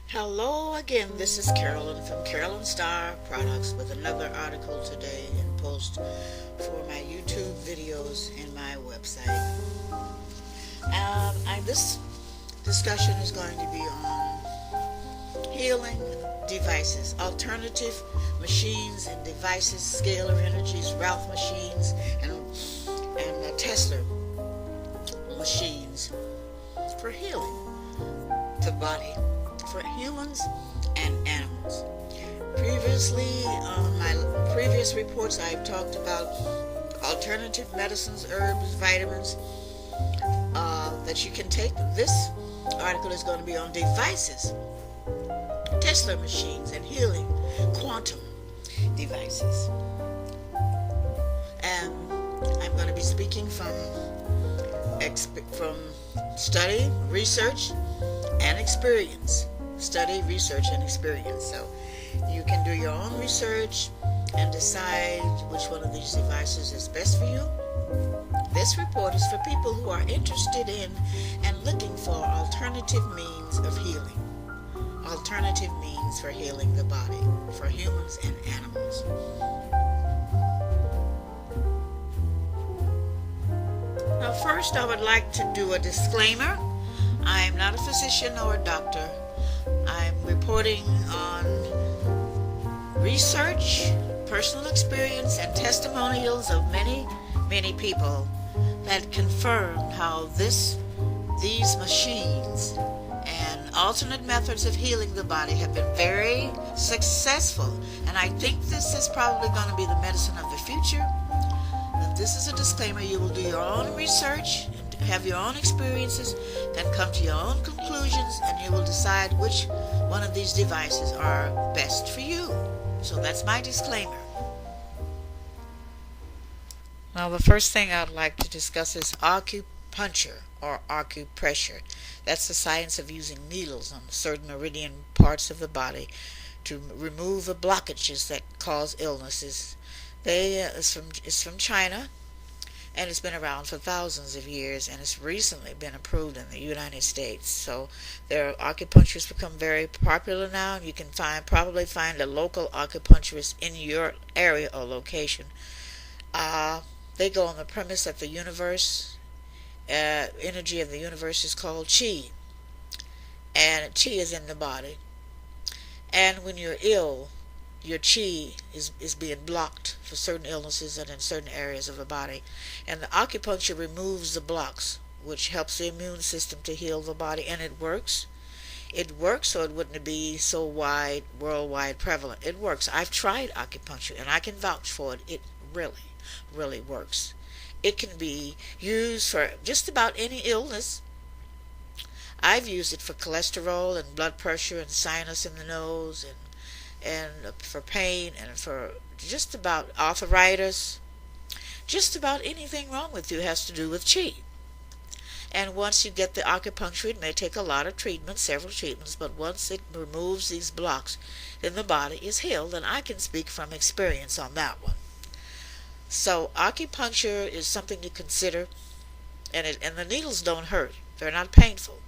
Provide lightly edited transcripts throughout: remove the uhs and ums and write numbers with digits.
Hello again, this is Carolyn from Carolyn Star Products with another article today and post for my YouTube videos and my website. This discussion is going to be on healing devices, alternative machines and devices, scalar energies, Ralf machines, and Tesla machines for healing the body, for humans and animals. Previously, on my previous reports, I've talked about alternative medicines, herbs, vitamins that you can take. This article is going to be on devices, Tesla machines, and healing quantum devices. And I'm going to be speaking from study, research, and experience. Study, research, and experience. So you can do your own research and decide which one of these devices is best for you. This report is for people who are interested in and looking for alternative means of healing. Alternative means for healing the body, for humans and animals. Now, first, I would like to do a disclaimer. I am not a physician or a doctor. I'm reporting on research, personal experience, and testimonials of many, many people that confirm how these machines and alternate methods of healing the body have been very successful. And I think this is probably going to be the medicine of the future. But this is a disclaimer. You will do your own research, have your own experiences, then come to your own conclusions, and you will decide which one of these devices are best for you. So that's my disclaimer. Now, the first thing I'd like to discuss is acupuncture or acupressure. That's the science of using needles on certain meridian parts of the body to remove the blockages that cause illnesses. It's from China, and it's been around for thousands of years, and it's recently been approved in the United States. So their acupuncturists become very popular now, and you can probably find a local acupuncturist in your area or location. They go on the premise that the universe, energy of the universe is called chi, and chi is in the body. And when you're ill, your chi is being blocked for certain illnesses and in certain areas of the body. And the acupuncture removes the blocks, which helps the immune system to heal the body, and it works. It works, so it wouldn't be so worldwide prevalent. It works. I've tried acupuncture, and I can vouch for it. It really, really works. It can be used for just about any illness. I've used it for cholesterol and blood pressure and sinus in the nose and for pain and for just about arthritis. Just about anything wrong with you has to do with chi. And once you get the acupuncture, it may take a lot of treatments, several treatments, but once it removes these blocks, then the body is healed, and I can speak from experience on that one. So acupuncture is something to consider, and the needles don't hurt. They're not painful.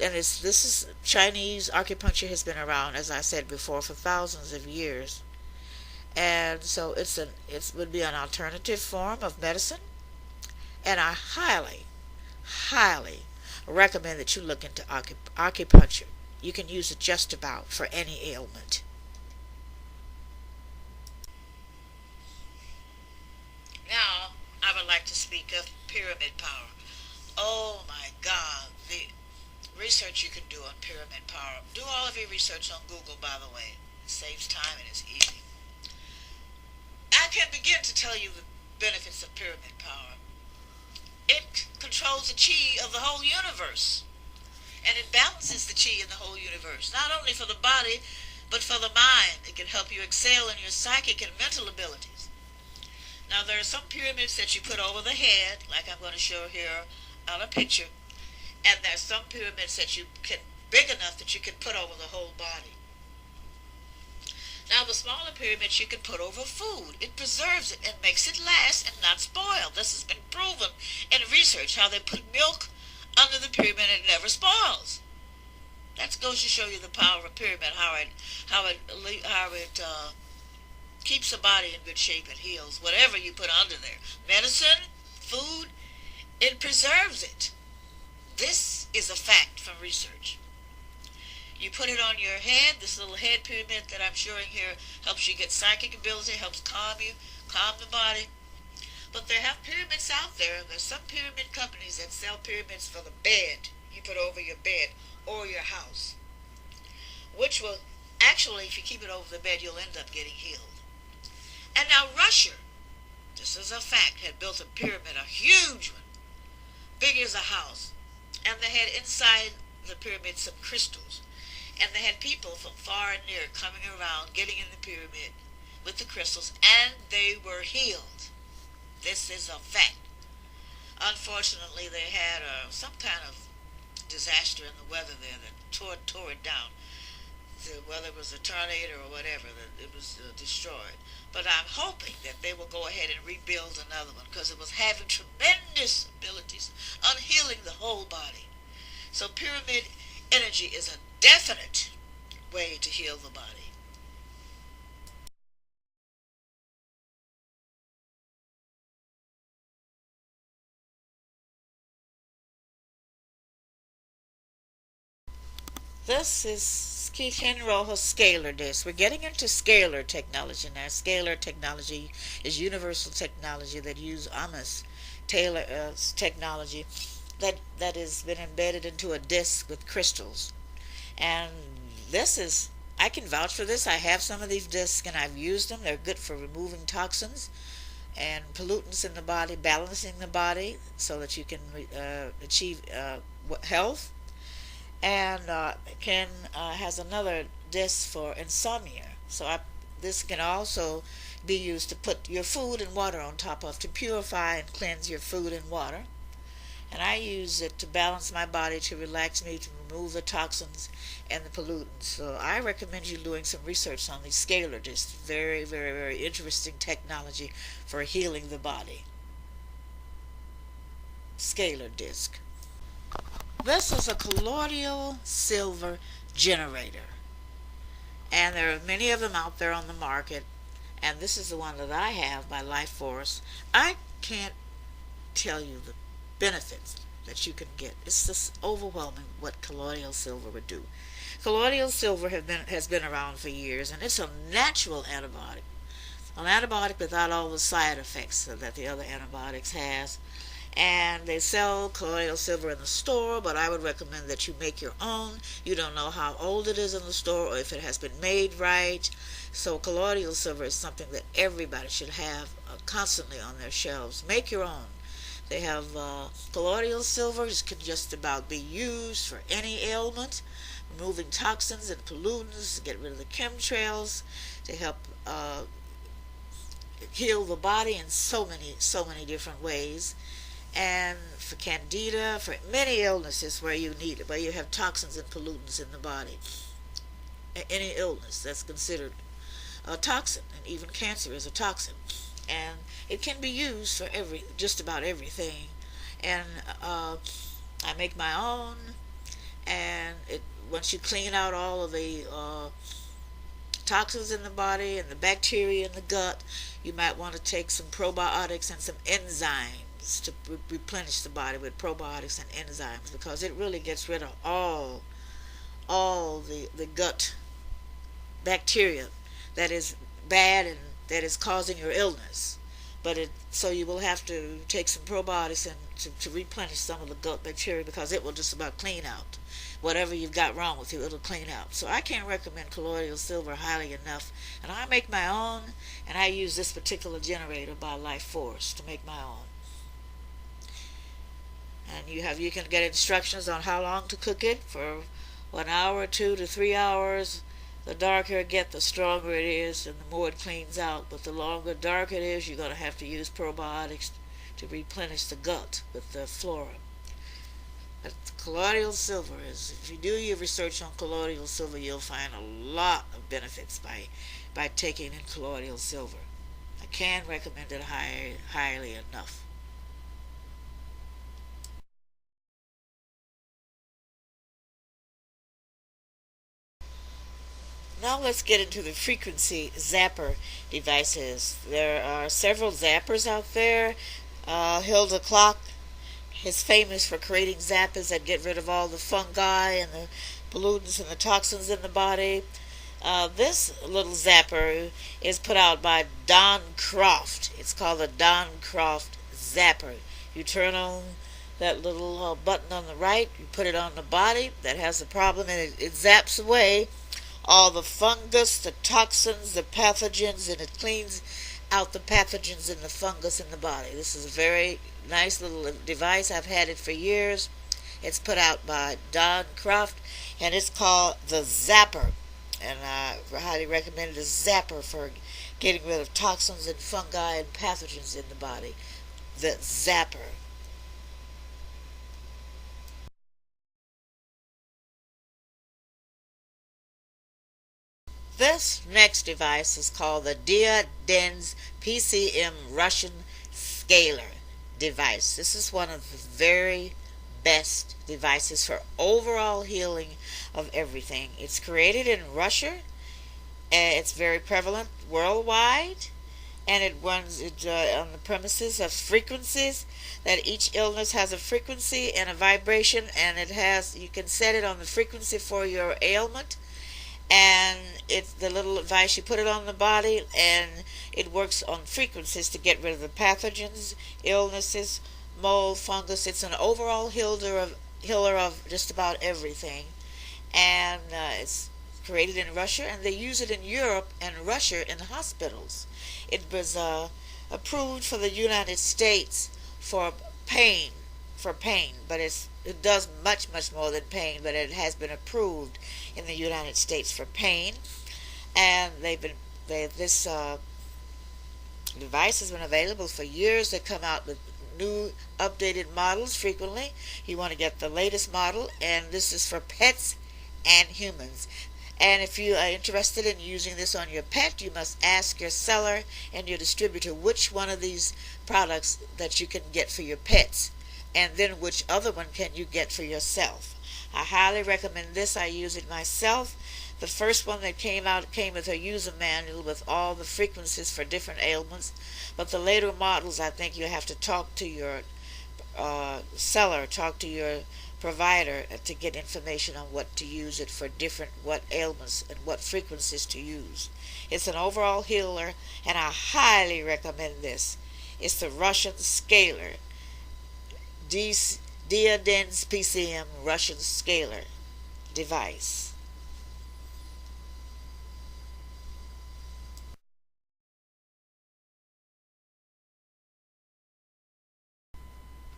And this is Chinese acupuncture has been around, as I said before, for thousands of years. And so it would be an alternative form of medicine, and I highly, highly recommend that you look into acupuncture. You can use it just about for any ailment. Now, I would like to speak of pyramid power. Oh my God, the research you can do on pyramid power. Do all of your research on Google, by the way. It saves time and it's easy. I can't begin to tell you the benefits of pyramid power. It controls the chi of the whole universe. And it balances the chi in the whole universe. Not only for the body, but for the mind. It can help you excel in your psychic and mental abilities. Now, there are some pyramids that you put over the head, like I'm going to show here on a picture. And there's some pyramids that you can, big enough that you can put over the whole body. Now, the smaller pyramids you can put over food. It preserves it and makes it last and not spoil. This has been proven in research, how they put milk under the pyramid and it never spoils. That goes to show you the power of a pyramid, how it keeps the body in good shape and heals whatever you put under there. Medicine, food, it preserves it. This is a fact from research. You put it on your head. This little head pyramid that I'm showing here helps you get psychic ability, helps calm the body. But there have pyramids out there. There's some pyramid companies that sell pyramids for the bed you put over your bed or your house, which will actually, if you keep it over the bed, you'll end up getting healed. And now Russia, this is a fact, had built a pyramid, a huge one, big as a house, and they had inside the pyramid some crystals. And they had people from far and near coming around, getting in the pyramid with the crystals, and they were healed. This is a fact. Unfortunately, they had some kind of disaster in the weather there that tore it down. Whether it was a tornado or whatever, that it was destroyed. But I'm hoping that they will go ahead and rebuild another one because it was having tremendous abilities on healing the whole body. So pyramid energy is a definite way to heal the body. This is Rojas scalar disk. We're getting into scalar technology now. Scalar technology is universal technology that uses Amos Taylor's technology that has been embedded into a disk with crystals. And this is, I can vouch for this. I have some of these discs and I've used them. They're good for removing toxins and pollutants in the body, balancing the body so that you can achieve health. And can has another disc for insomnia. This can also be used to put your food and water on top of to purify and cleanse your food and water. And I use it to balance my body, to relax me, to remove the toxins and the pollutants. So I recommend you doing some research on these scalar discs. Very, very, very interesting technology for healing the body. Scalar disc. This is a colloidal silver generator. And there are many of them out there on the market. And this is the one that I have by Life Force. I can't tell you the benefits that you can get. It's just overwhelming what colloidal silver would do. Colloidal silver has been around for years, and it's a natural antibiotic. An antibiotic without all the side effects that the other antibiotics has. And they sell colloidal silver in the store, but I would recommend that you make your own. You don't know how old it is in the store or if it has been made right. So colloidal silver is something that everybody should have constantly on their shelves. Make your own. They have colloidal silver. It can just about be used for any ailment, removing toxins and pollutants, get rid of the chemtrails, to help heal the body in so many different ways. And for candida, for many illnesses where you need it, where you have toxins and pollutants in the body. Any illness that's considered a toxin, and even cancer is a toxin. And it can be used for just about everything. And I make my own, and once you clean out all of the toxins in the body and the bacteria in the gut, you might want to take some probiotics and some enzymes to replenish the body with probiotics and enzymes, because it really gets rid of all the gut bacteria that is bad and that is causing your illness. So you will have to take some probiotics and to replenish some of the gut bacteria, because it will just about clean out whatever you've got wrong with you. It'll clean out. So I can't recommend colloidal silver highly enough. And I make my own, and I use this particular generator by Life Force to make my own. And you can get instructions on how long to cook it, for 1 hour, 2 to 3 hours. The darker it gets, the stronger it is, and the more it cleans out. But the longer dark it is, you're going to have to use probiotics to replenish the gut with the flora. But colloidal silver is, if you do your research on colloidal silver, you'll find a lot of benefits by taking in colloidal silver. I can't recommend it highly enough. Now let's get into the frequency zapper devices. There are several zappers out there. Hilda Clock is famous for creating zappers that get rid of all the fungi and the pollutants and the toxins in the body. This little zapper is put out by Don Croft. It's called the Don Croft Zapper. You turn on that little button on the right, you put it on the body that has a problem, and it zaps away all the fungus, the toxins, the pathogens, and it cleans out the pathogens and the fungus in the body. This is a very nice little device. I've had it for years. It's put out by Don Croft, and it's called the Zapper. And I highly recommend the Zapper for getting rid of toxins and fungi and pathogens in the body. The Zapper. This next device is called the Diadens PCM Russian Scalar device. This is one of the very best devices for overall healing of everything. It's created in Russia. It's very prevalent worldwide, and it runs on the premises of frequencies. That each illness has a frequency and a vibration, and you can set it on the frequency for your ailment, and it's the little device. You put it on the body, and it works on frequencies to get rid of the pathogens, illnesses, mold, fungus. It's an overall healer of just about everything, and it's created in Russia, and they use it in Europe and Russia in hospitals. It was approved for the United States for pain, but it does much more than pain, but it has been approved in the United States for pain, and this device has been available for years. They come out with new updated models frequently. You want to get the latest model, and this is for pets and humans. And if you are interested in using this on your pet, you must ask your seller and your distributor which one of these products that you can get for your pets, and then which other one can you get for yourself. I highly recommend this. I use it myself. The first one that came out came with a user manual with all the frequencies for different ailments, but the later models, I think you have to talk to your seller, talk to your provider to get information on what to use it for, what ailments and what frequencies to use. It's an overall healer, and I highly recommend this. It's the Russian Scalar, Diadens PCM Russian Scalar device.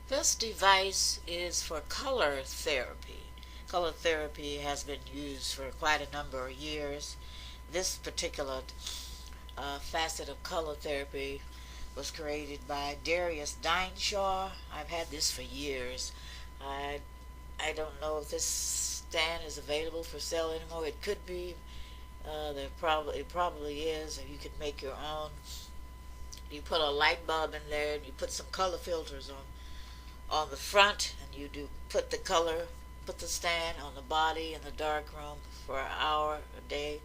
This device is for color therapy. Color therapy has been used for quite a number of years. This particular facet of color therapy was created by Darius Dineshaw. I've had this for years. I I don't know if this stand is available for sale anymore. It could be. It probably is. Or you could make your own. You put a light bulb in there, and you put some color filters on the front, and you do put the stand on the body in the dark room for an hour a day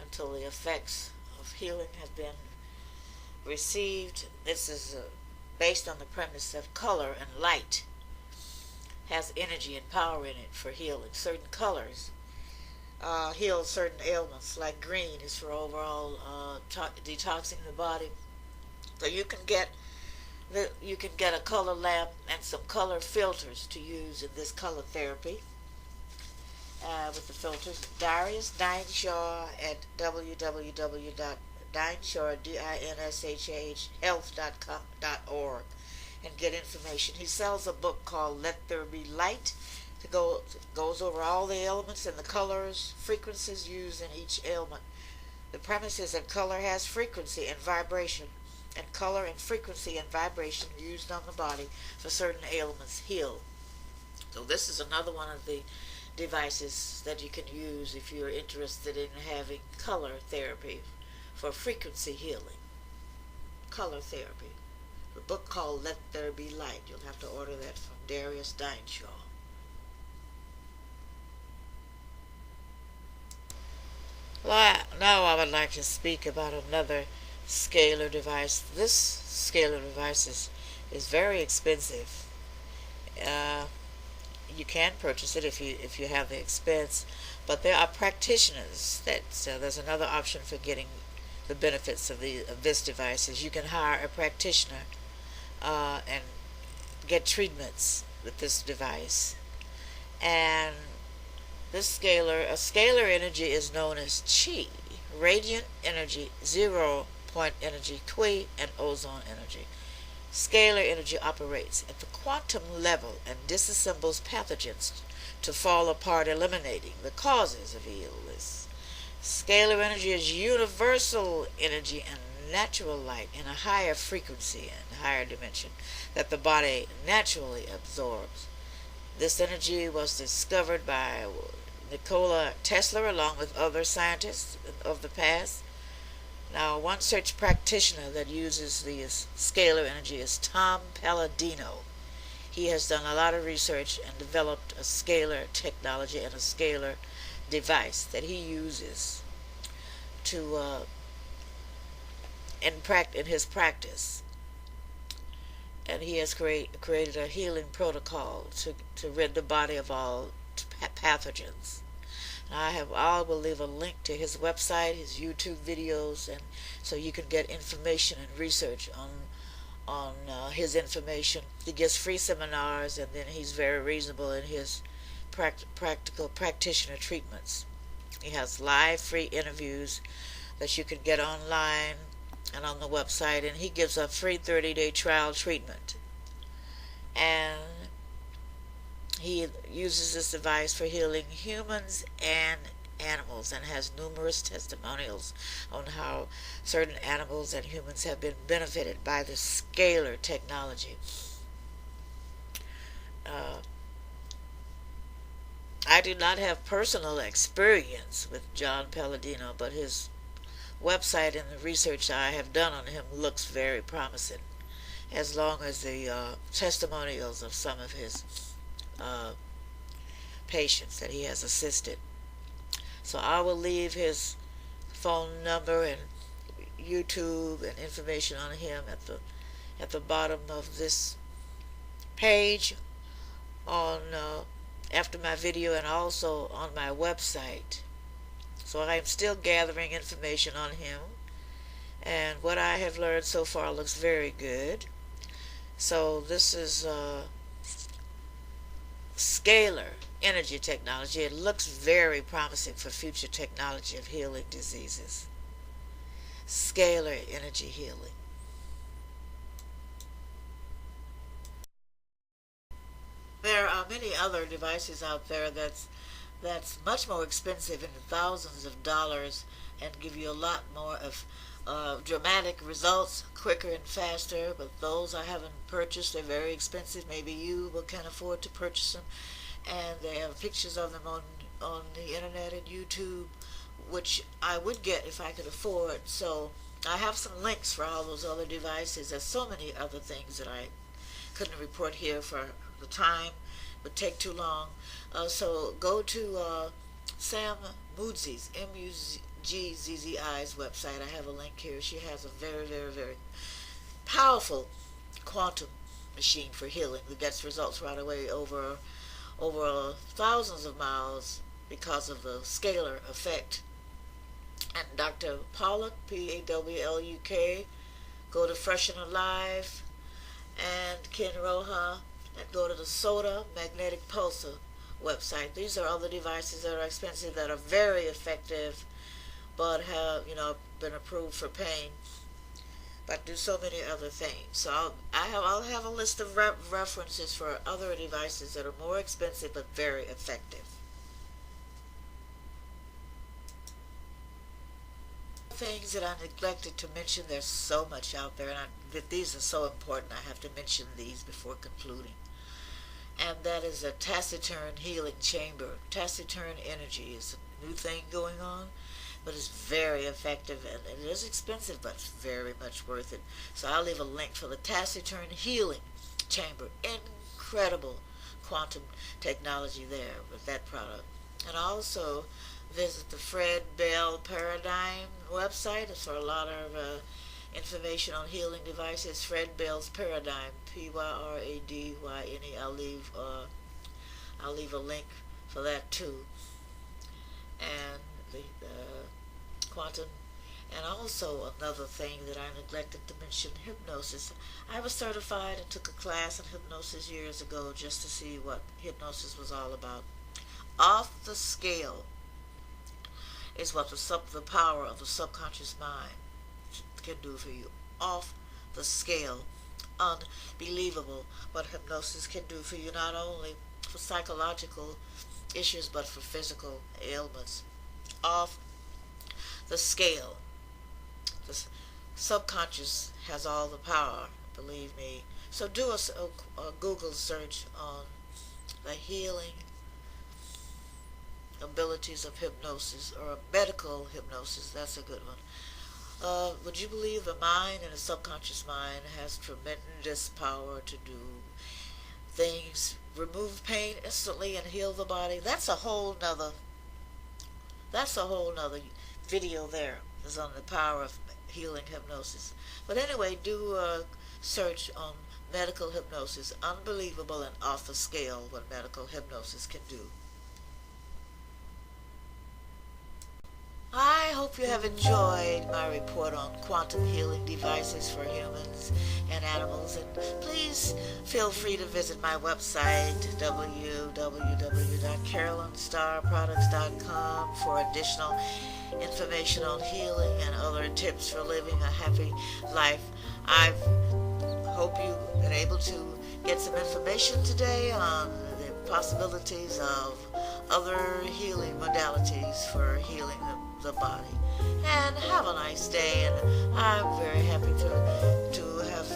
until the effects of healing have been received. This is based on the premise of color and light has energy and power in it for healing. Certain colors heal certain ailments, like green is for overall detoxing the body. So you can get a color lamp and some color filters to use in this color therapy. With the filters, Darius Dineshaw at www.dineshah, DINSHAH, and get information. He sells a book called Let There Be Light. Goes over all the elements and the colors, frequencies used in each ailment. The premise is that color has frequency and vibration, and color and frequency and vibration used on the body for certain ailments heal. So this is another one of the devices that you can use if you're interested in having color therapy for frequency healing. Color therapy. A book called Let There Be Light. You'll have to order that from Darius Dineshaw. Now I would like to speak about another scalar device. This scalar device is very expensive. Uh, you can purchase it if you have the expense, but there are practitioners that there's another option for getting the benefits of this device is you can hire a practitioner and get treatments with this device. And a scalar energy is known as chi, radiant energy, 0 point energy, Qui, and ozone energy. Scalar energy operates at the quantum level and disassembles pathogens to fall apart, eliminating the causes of illness. Scalar energy is universal energy and natural light in a higher frequency and higher dimension that the body naturally absorbs. This energy was discovered by Nikola Tesla along with other scientists of the past. Now, one such practitioner that uses the scalar energy is Tom Palladino. He has done a lot of research and developed a scalar technology and a scalar device that he uses to in his practice. And he has created a healing protocol to rid the body of all pathogens. I will leave a link to his website, his YouTube videos, and so you can get information and research on his information. He gives free seminars, and then he's very reasonable in his practical practitioner treatments. He has live free interviews that you can get online and on the website, and he gives a free 30-day trial treatment. And he uses this device for healing humans and animals and has numerous testimonials on how certain animals and humans have been benefited by the scalar technology. I do not have personal experience with John Palladino, but his website and the research I have done on him looks very promising, as long as the testimonials of some of his uh, patients that he has assisted. So I will leave his phone number and YouTube and information on him at the bottom of this page on after my video and also on my website. So I am still gathering information on him, and what I have learned so far looks very good. So this is scalar energy technology. It looks very promising for future technology of healing diseases. Scalar energy healing. There are many other devices out there that's much more expensive in the thousands of dollars and give you a lot more of dramatic results quicker and faster, but those I haven't purchased. They're very expensive. Maybe you can afford to purchase them, and they have pictures of them on the internet and YouTube, which I would get if I could afford. So I have some links for all those other devices. There's so many other things that I couldn't report here for the time, would take too long. So go to Sam Moodzie's, Mugzzi's website. I have a link here. She has a very, very, very powerful quantum machine for healing that gets results right away over thousands of miles because of the scalar effect. And Dr. Pollock, Pawluk, go to Fresh and Alive, and Ken Roha, and go to the Soda Magnetic Pulsar website. These are other devices that are expensive that are very effective, but have been approved for pain, but do so many other things. So I'll have a list of references for other devices that are more expensive but very effective. Things that I neglected to mention. There's so much out there, and these are so important. I have to mention these before concluding. And that is a taciturn healing chamber. Taciturn energy is a new thing going on, but it's very effective, and it is expensive, but it's very much worth it. So I'll leave a link for the taciturn healing chamber. Incredible quantum technology there with that product. And also Visit the Fred Bell Paradigm website for a lot of information on healing devices. Fred Bell's Paradigm, Pyradyne. I'll leave a link for that too. And the quantum. And also another thing that I neglected to mention, hypnosis. I was certified and took a class in hypnosis years ago just to see what hypnosis was all about. Off the scale is what the power of the subconscious mind can do for you. Off the scale. Unbelievable what hypnosis can do for you, not only for psychological issues but for physical ailments. Off the scale. The subconscious has all the power, believe me. So do a Google search on the healing abilities of hypnosis, or medical hypnosis. That's a good one. Would you believe the mind and the subconscious mind has tremendous power to do things, remove pain instantly and heal the body? That's a whole nother video there. Is on the power of healing hypnosis. But anyway, do a search on medical hypnosis. Unbelievable and off the scale what medical hypnosis can do. I hope you have enjoyed my report on quantum healing devices for humans and animals, and please feel free to visit my website www.carolinstarproducts.com for additional information on healing and other tips for living a happy life. I hope you've been able to get some information today on the possibilities of other healing modalities for healing the body. And have a nice day, and I'm very happy to have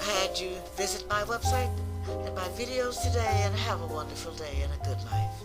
had you visit my website and my videos today, and have a wonderful day and a good life.